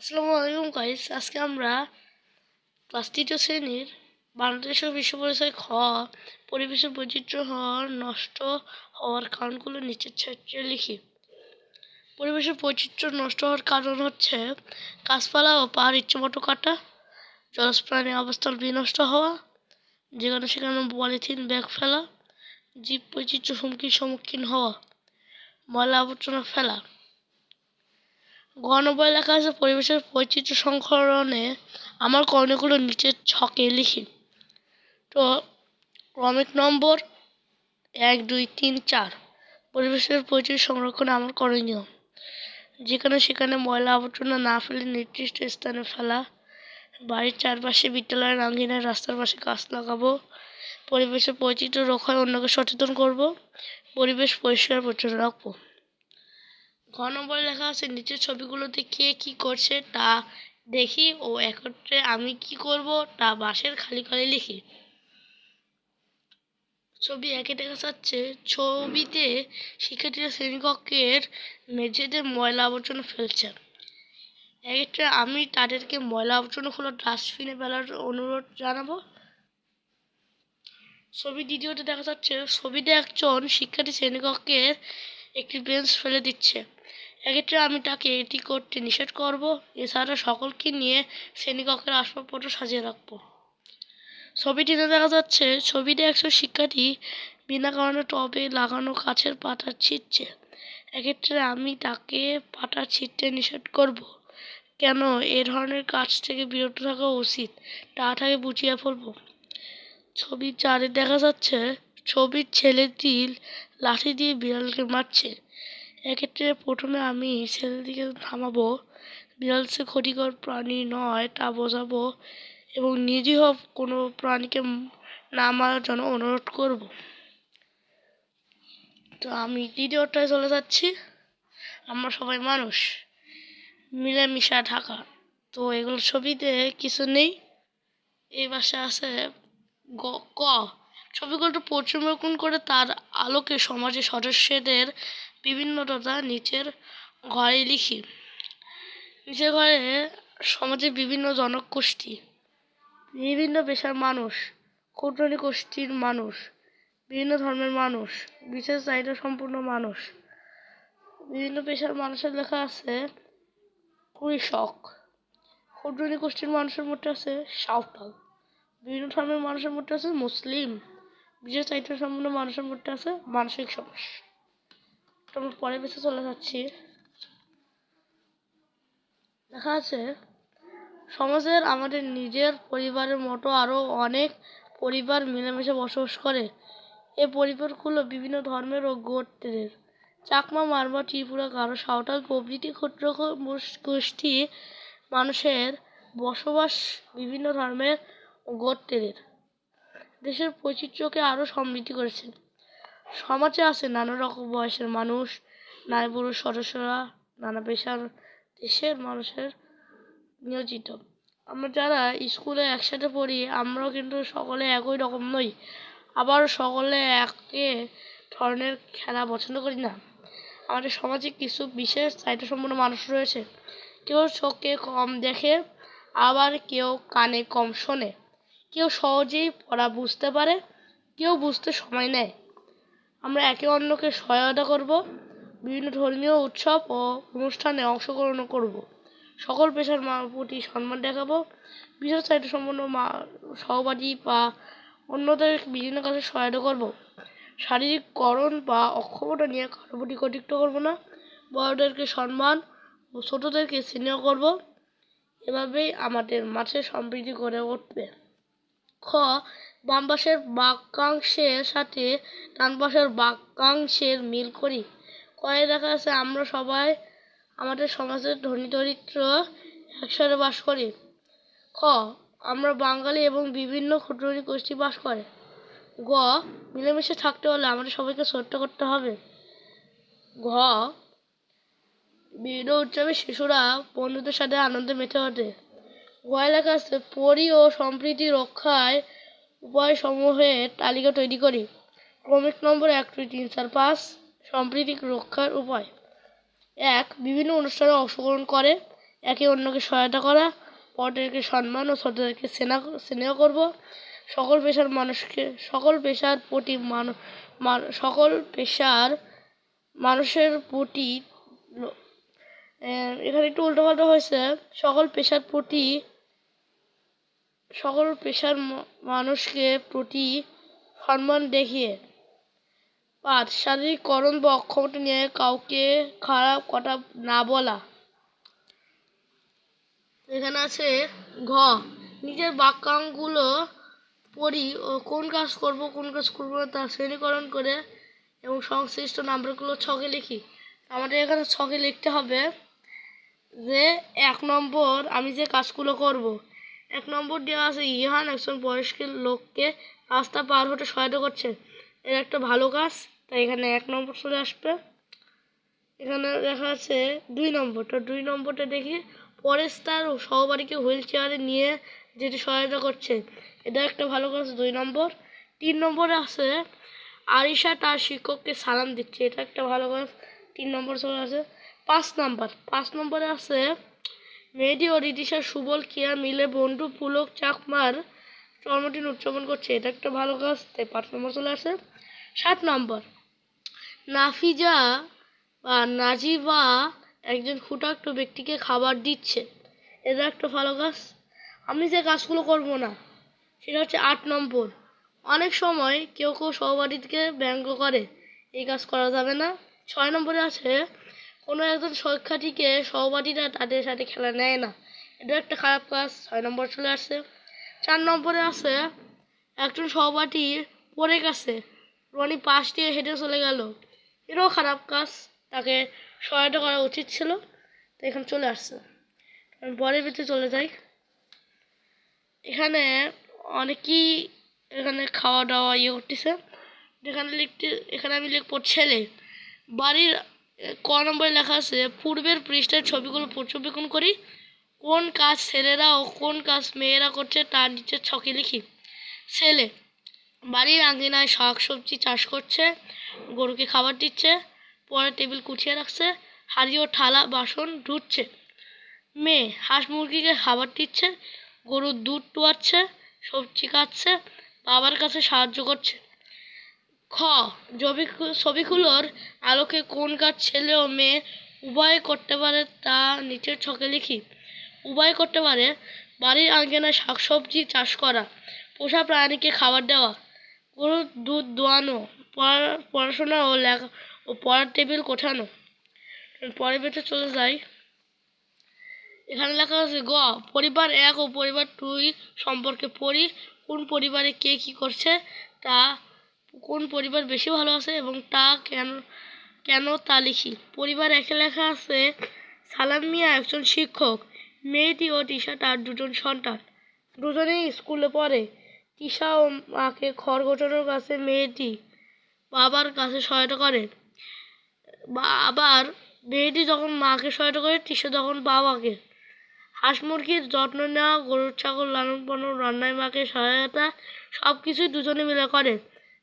আসসালামু আলাইকুম গাইস। আজকে আমরা ক্লাস ৩য় শ্রেণীর বাংলাদেশের বিশ্ব পরিচয় খ পরিবেশের বৈচিত্র্য নষ্ট হওয়ার কারণগুলো নিচের ক্ষেত্রে লিখি। পরিবেশের বৈচিত্র্য নষ্ট হওয়ার কারণ হচ্ছে গাছপালা ও পাহাড় ইচ্ছেমতো কাটা, জলজ প্রাণী অবস্থান বিনষ্ট হওয়া, যেখানে সেখানে পলিথিন ব্যাগ ফেলা, জীব বৈচিত্র্য হুমকির সম্মুখীন হওয়া, ময়লা আবর্জনা ফেলা। গণবয় লেখা আছে পরিবেশের বৈচিত্র্য সংরক্ষণে আমার করণীয়গুলো নিচের ছকে লিখি। তো ক্রমিক নম্বর 1, 2, 3, 4 পরিবেশের বৈচিত্র্য সংরক্ষণে আমার করণীয়: যেখানে সেখানে ময়লা আবর্জনা না ফেলে নির্দিষ্ট স্থানে ফেলা, বাড়ির চারপাশে, বিদ্যালয়ের আঙিনায়, রাস্তার পাশে গাছ লাগাবো, পরিবেশের বৈচিত্র্য রক্ষায় অন্যকে সচেতন করব, পরিবেশ পরিষ্কার পরিচ্ছন্ন রাখবো। ঘ নম্বরে লেখা আছে নিচের ছবিগুলোতে কে কি করছে তা দেখি ও একত্রে আমি কি করব তা বাঁশের খালি খালি লিখি। ছবি একে দেখা যাচ্ছে, ছবিতে শিক্ষার্থীরা শ্রেণীকক্ষের মেঝেতে ময়লা আবর্জনা ফেলছে। এক্ষেত্রে আমি তাদেরকে ময়লা আবর্জনাগুলো ডাস্টবিনে ফেলার অনুরোধ জানাবো। ছবি দ্বিতীয়তে দেখা যাচ্ছে, ছবিতে একজন শিক্ষার্থী শ্রেণীকক্ষের একটি বেঞ্চ ফেলে দিচ্ছে। এক্ষেত্রে আমি তাকে এটি করতে নিষেধ করব। এছাড়া সকলকে নিয়ে শ্রেণীকক্ষের আসবাবপত্র সাজিয়ে রাখবো। ছবিটিতে দেখা যাচ্ছে, ছবিতে একজন শিক্ষার্থী বিনা কারণে টবে লাগানো গাছের পাতা ছিঁড়ছে। এক্ষেত্রে আমি তাকে পাতা ছিঁড়তে নিষেধ করব। কেন এ ধরনের কাজ থেকে বিরত থাকা উচিত তা তাকে বুঝিয়ে বলবো। ছবি 4-এ দেখা যাচ্ছে, ছবির ছেলেটি লাঠি দিয়ে বিড়ালকে মারছে। এক্ষেত্রে প্রথমে আমি ছেলেটিকে থামাবো, বিড়াল সে ক্ষতিকর প্রাণী নয় তা বোঝাবো এবং নিরীহ কোনো প্রাণীকে না মারার জন্য অনুরোধ করব। তো আমি দ্বিতীয়টায় চলে যাচ্ছি, আমরা সবাই মানুষ, মিলেমিশা থাকা। তো এগুলো ছবিতে কিছু নেই, এই ভাষা আছে ক ছবিগুলো পর্যবেক্ষণ করে তার আলোকে সমাজের সদস্যদের বিভিন্নতা নিচের ঘরে লিখি। নিচের ঘরে সমাজের বিভিন্ন জনগোষ্ঠী, বিভিন্ন পেশার মানুষ, ক্ষুদ্র গোষ্ঠীর মানুষ, বিভিন্ন ধর্মের মানুষ, বিশেষ চাহিদা সম্পন্ন মানুষ। বিভিন্ন পেশার মানুষের লেখা আছে কৃষক, ক্ষুদ্র গোষ্ঠীর মানুষের মধ্যে আছে সাঁওতাল, বিভিন্ন ধর্মের মানুষের মধ্যে আছে মুসলিম, বিশেষ চাহিদা সম্পন্ন মানুষের মধ্যে আছে মানসিক সমস্যা। আমরা পরের পেশে চলে যাচ্ছি, দেখা আছে সমাজের আমাদের নিজের পরিবারের মতো আরও অনেক পরিবার মিলেমিশে বসবাস করে। এই পরিবারগুলো বিভিন্ন ধর্মের ও গোত্রের। চাকমা, মারমা, ত্রিপুরা, গারো, সাঁওতাল প্রভৃতি ক্ষুদ্র গোষ্ঠী মানুষের বসবাস বিভিন্ন ধর্মের ও গোত্রের দেশের বৈচিত্র্যকে আরও সমৃদ্ধ করেছে। সমাজে আছে নানা রকম বয়সের মানুষ, নারী পুরুষ সদস্যরা, নানা পেশার দেশের মানুষের নিয়োজিত। আমরা যারা স্কুলে একসাথে পড়ি আমরাও কিন্তু সকলে একই রকম নই, আবার সকলে একই ধরনের খেলা পছন্দ করি না। আমাদের সমাজে কিছু বিশেষ চাহিদা সম্পন্ন মানুষ রয়েছে। কেউ চোখে কম দেখে, আবার কেউ কানে কম শোনে, কেউ সহজেই পড়া বুঝতে পারে, কেউ বুঝতে সময় নেয়। আমরা একে অন্যকে সহায়তা করব, বিভিন্ন ধর্মীয় উৎসব ও অনুষ্ঠানে অংশগ্রহণ করব, সকল পেশার প্রতি সম্মান দেখাবো, বিশেষ চাহিদা সম্পন্ন সহপাঠী বা অন্যদের বিভিন্ন কাজে সহায়তা করব, শারীরিককরণ বা অক্ষমতা নিয়ে কারো প্রতি কটূক্তি করব না, বড়দেরকে সম্মান ও ছোটদেরকে স্নেহ করব। এভাবেই আমাদের মাঝে সম্প্রীতি গড়ে উঠবে। খ বাম পাশের বাক্যাংশের সাথে ডান পাশের বাক্যাংশের মিল করি। কয়ে দেখা আছে আমরা সবাই আমাদের সমাজের ধনী দরিদ্র একসাথে বাস করি। খ আমরা বাঙালি এবং বিভিন্ন ক্ষুদ্র গোষ্ঠী বাস করে। গ মিলেমিশে থাকতে হলে আমাদের সবাইকে শ্রদ্ধা করতে হবে। ঘ বিভিন্ন উৎসবে শিশুরা বন্ধুদের সাথে আনন্দে মেতে ওঠে। ঘয়ে লেখা আছে পরি ও সম্প্রীতি রক্ষায় উপায় সমূহের তালিকা তৈরি করি। ক্রমিক নম্বর 1, 2, 3, 4, 5 সম্প্রীতি রক্ষার উপায়। 1 বিভিন্ন অনুষ্ঠানে অংশগ্রহণ করে। একে অন্যকে সহায়তা করা, বড়দেরকে সম্মান ও ছোটদেরকে স্নেহ করব। সকল পেশার মানুষের প্রতি এখানে একটু উল্টোপাল্টা হয়েছে। সকল পেশার মানুষকে প্রতি সম্মান দেখিয়ে। 5. শারীরিক করণ বা অক্ষমতা নিয়ে কাউকে খারাপ কথা না বলা। এখানে আছে ঘ, নিজের বাক্যাংশগুলো পড়ি ও কোন কাজ করব কোন কাজ করব না তা শ্রেণীকরণ করে এবং সংশ্লিষ্ট নাম্বারগুলো ছকে লিখি। আমাদের এখানে ছকে লিখতে হবে যে 1 নম্বর আমি যে কাজগুলো করব। 1 নম্বর দেওয়া আছে ইহান একজন বয়স্ক লোককে রাস্তা পার হতে সহায়তা করছে। এর একটা ভালো কাজ, তাই এখানে 1 নম্বর চলে আসবে। এখানে দেখা আছে 2 নম্বরটা। 2 নম্বরটা দেখি পরেশ তার সহপাঠীকে হুইল চেয়ারে নিয়ে যেতে সহায়তা করছে। এটা একটা ভালো কাজ, 2 নম্বর। 3 নম্বরে আছে আরিশা তার শিক্ষককে সালাম দিচ্ছে। এটা একটা ভালো কাজ, 3 নম্বর চলে আসে। 5 নম্বরে আছে মেহেদি ও রিতিশা সুবল কিয়া মিলে বন্ধু পুলক চাকমার জন্মদিন উদযাপন করছে। এটা একটা ভালো কাজ, তাই 5 নম্বর চলে আসে। 7 নম্বর নাফিজা বা নাজিবা একজন ক্ষুধার্ত ব্যক্তিকে খাবার দিচ্ছে। এটা একটা ভালো কাজ। আমি যে কাজগুলো করব না সেটা হচ্ছে 8 নম্বর। অনেক সময় কেউ সহপাঠীকে ব্যঙ্গ করে, এই কাজ করা যাবে না। 6 নম্বরে আছে কোনো একজন শিক্ষার্থীকে সহপাঠীরা তাদের সাথে খেলা নেয় না। এটা একটা খারাপ কাজ, 6 নম্বর চলে আসছে। 4 নম্বরে আছে একজন সহপাঠী পড়ে গেছে, রনি পাশ দিয়ে হেঁটে চলে গেল। এটাও খারাপ কাজ, তাকে সহায়তা করা উচিত ছিল, তো এখানে চলে আসছে। আমি পরের ভিতরে চলে যাই। এখানে অনেকেই এখানে খাওয়া দাওয়া করতেছে। এখানে আমি লিখবো ছেলে। বাড়ির ক নম্বরে লেখা আছে পূর্বের পৃষ্ঠার ছবিগুলো পর্যবেক্ষণ করি, কোন কাজ ছেলেরা ও কোন কাজ মেয়েরা করছে তার নিচের ছকে লিখি। ছেলে বাড়ির আঙিনায় শাকসবজি চাষ করছে, গরুকে খাবার দিচ্ছে, পরে টেবিল গুছিয়ে রাখছে, হাঁড়ি ও থালা বাসন ধুচ্ছে। মেয়ে হাঁস মুরগিকে খাবার দিচ্ছে, গরুর দুধ দুয়াচ্ছে, সবজি কাটছে, বাবার কাছে সাহায্য করছে। খ, ছবিগুলোর আলোকে কোন কাজ ছেলে ও মেয়ে উভয় করতে পারে তা নিচের ছকে লিখি। উভয় করতে পারে বাড়ির আঙিনায় শাকসবজি চাষ করা, পোষা প্রাণীকে খাবার দেওয়া, গরুর দুধ দোয়ানো, পড়াশোনা ও পড়ার টেবিল গোছানো। পরের পেজে চলে যাই। এখানে লেখা আছে গ, পরিবার 1 ও পরিবার 2 সম্পর্কে পড়ি, কোন পরিবারে কে কি করছে, তা কোন পরিবার বেশি ভালো আছে এবং তা কেন তা লিখি। পরিবার 1-এ লেখা আছে সালাম মিয়া একজন শিক্ষক, মেয়েটি ও তিশা তার 2জন সন্তান, দুজনেই স্কুলে পড়ে। তিশা ও মাকে ঘর গোছানোর কাছে মেয়েটি বাবার কাছে সহায়তা করে, আবার মেয়েটি যখন মাকে সহায়তা করে, তিশা তখন বাবাকে। হাঁস মুরগির যত্ন নেওয়া, গরু ছাগল লালন পালন, রান্নায় মাকে সহায়তা, সব কিছুই দুজনে মিলে করে।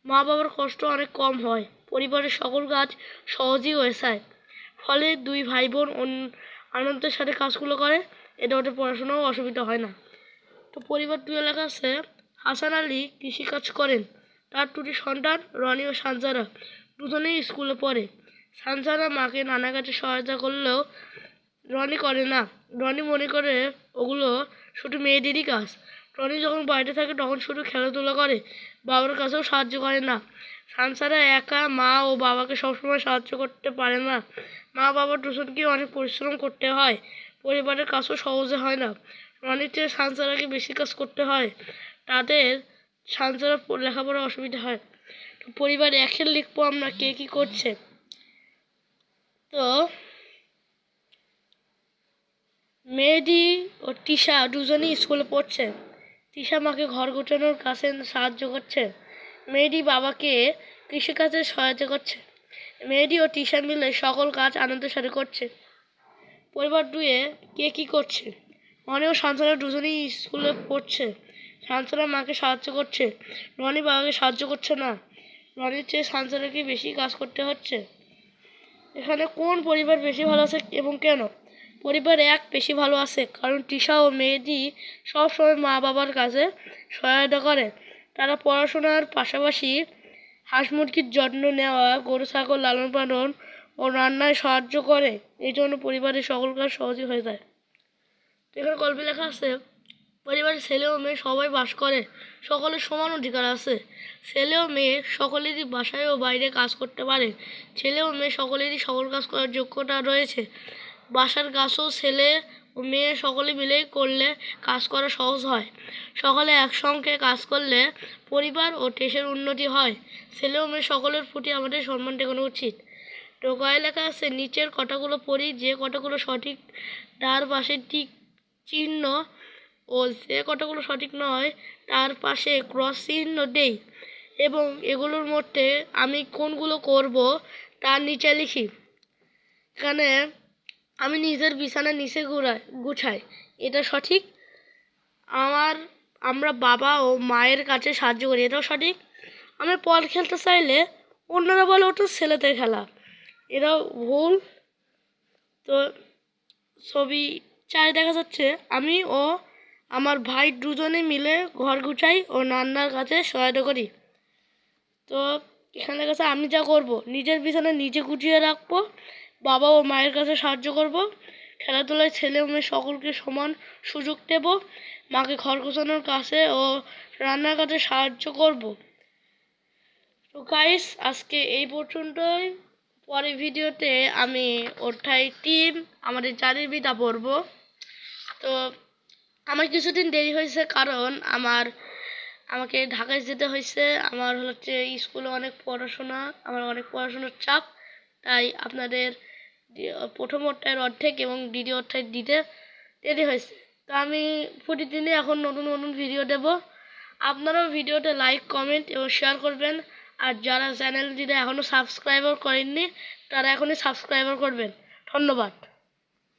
মা বাবার কষ্ট অনেক কম হয়, পরিবারের সকল কাজ সহজেই হয়ে যায়। ফলে 2 ভাই বোন আনন্দের সাথে কাজগুলো করে, এটা ওদের পড়াশোনাও অসুবিধা হয় না। তো পরিবার 2 লেখা আছে হাসান আলী কৃষিকাজ করেন, তার 2টি সন্তান রনি ও সানজারা, দুজনেই স্কুলে পড়ে। সানজারা মাকে নানা কাজে সহায়তা করলেও রনি করে না। রনি মনে করে ওগুলো শুধু মেয়েদেরই কাজ। রনি যখন বাড়িতে থাকে তখন শুধু খেলাধুলা করে, বাবার কাছেও সাহায্য করে না। সানসারা একা মা ও বাবাকে সবসময় সাহায্য করতে পারে না। মা বাবা দুজনকেই অনেক পরিশ্রম করতে হয়, পরিবারের কাজও সহজে হয় না। রনির চেয়ে সানসারাকে বেশি কাজ করতে হয়, তাদের সানসারার লেখাপড়া অসুবিধা হয়। তো পরিবার 1-এ লিখবো আমরা কে কি করছে। তো মেহেদি ও তিশা দুজনেই স্কুলে পড়ছে। তিশা মাকে ঘর গোছানোর কাজে সাহায্য করছে, মেহেদি বাবাকে কৃষিকাজে সহায়তা করছে। মেহেদি ও তিশা মিলে সকল কাজ আনন্দের সাথে করছে। পরিবার 2-এ কে কি করছে। রনি ও সানসারা দুজনেই স্কুলে পড়ছে, সানসারা মাকে সাহায্য করছে, রনি বাবাকে সাহায্য করছে না। রনির চেয়ে সানসারাকে বেশি কাজ করতে হচ্ছে। এখানে কোন পরিবার বেশি ভালো আছে এবং কেন। পরিবার এক বেশি ভালো আছে, কারণ তৃষা ও মেহেদি সবসময় মা বাবার কাছে সহায়তা করে। তারা পড়াশোনার পাশাপাশি হাঁস মুরগির যত্ন নেওয়া, গরু ছাগল লালন পালন ও রান্নায় সাহায্য করে। এই জন্য পরিবারের সকল কাজ সহজে হয়ে যায়। এখানে গল্পে লেখা আছে, পরিবারের ছেলে ও মেয়ে সবাই বাস করে, সকলের সমান অধিকার আছে। ছেলে ও মেয়ে সকলেরই বাসায় ও বাইরে কাজ করতে পারে। ছেলে ও মেয়ে সকলেরই সকল কাজ করার যোগ্যতা রয়েছে। বাসার কাজও ছেলে ও মেয়ে সকলে মিলে করলে কাজ করা সহজ হয়। সকলে একসঙ্গে কাজ করলে পরিবার ও দেশের উন্নতি হয়। ছেলে ও মেয়ে সকলের প্রতি আমাদের সম্মান দেখানো উচিত। টোকায় লেখা আছে, নিচের কথাগুলো পড়ি, যে কথাগুলো সঠিক তার পাশে টিক চিহ্ন ও যে কথাগুলো সঠিক নয় তার পাশে ক্রস চিহ্ন দেই, এবং এগুলোর মধ্যে আমি কোনগুলো করব তার নিচে লিখি। এখানে আমি নিজের বিছানা নিচে গুছাই, এটা সঠিক। আমরা বাবা ও মায়ের কাছে সাহায্য করি, এটাও সঠিক। আমি বল খেলতে চাইলে অন্যরা বলে ওটা ছেলেদের খেলা, এটাও ভুল। তো ছবি 4 দেখা যাচ্ছে, আমি ও আমার ভাই দুজনে মিলে ঘর গুছাই ও রান্নার কাছে সহায়তা করি। তো এখানে লেখা আছে, আমি যা করব, নিজের বিছানা নিজে গুছিয়ে রাখবো, বাবা ও মায়ের কাছে সাহায্য করব, খেলাধুলায় ছেলে ও মেয়ে সকলকে সমান সুযোগ দেব, মাকে ঘর গোছানোর কাছে ও রান্নার কাছে সাহায্য করব। তো গাইস, আজকে এই পর্যন্তই। পরের ভিডিওতে আমি অধ্যায় 3 আমাদের জাতির পিতা পড়ব। তো আমার কিছুদিন দেরি হয়েছে, কারণ আমাকে ঢাকায় যেতে হয়েছে। আমার হচ্ছে স্কুলে অনেক পড়াশোনার চাপ, তাই আপনাদের প্রথম অধ্যায়ের অর্ধেক এবং দ্বিতীয় অধ্যায় দিতে দেরি হয়েছে। তো আমি প্রতিদিনই এখন নতুন নতুন ভিডিও দেব। আপনারাও ভিডিওতে লাইক, কমেন্ট এবং শেয়ার করবেন। আর যারা চ্যানেলটিতে এখনও সাবস্ক্রাইবার করেননি তারা এখনই সাবস্ক্রাইবার করবেন। ধন্যবাদ।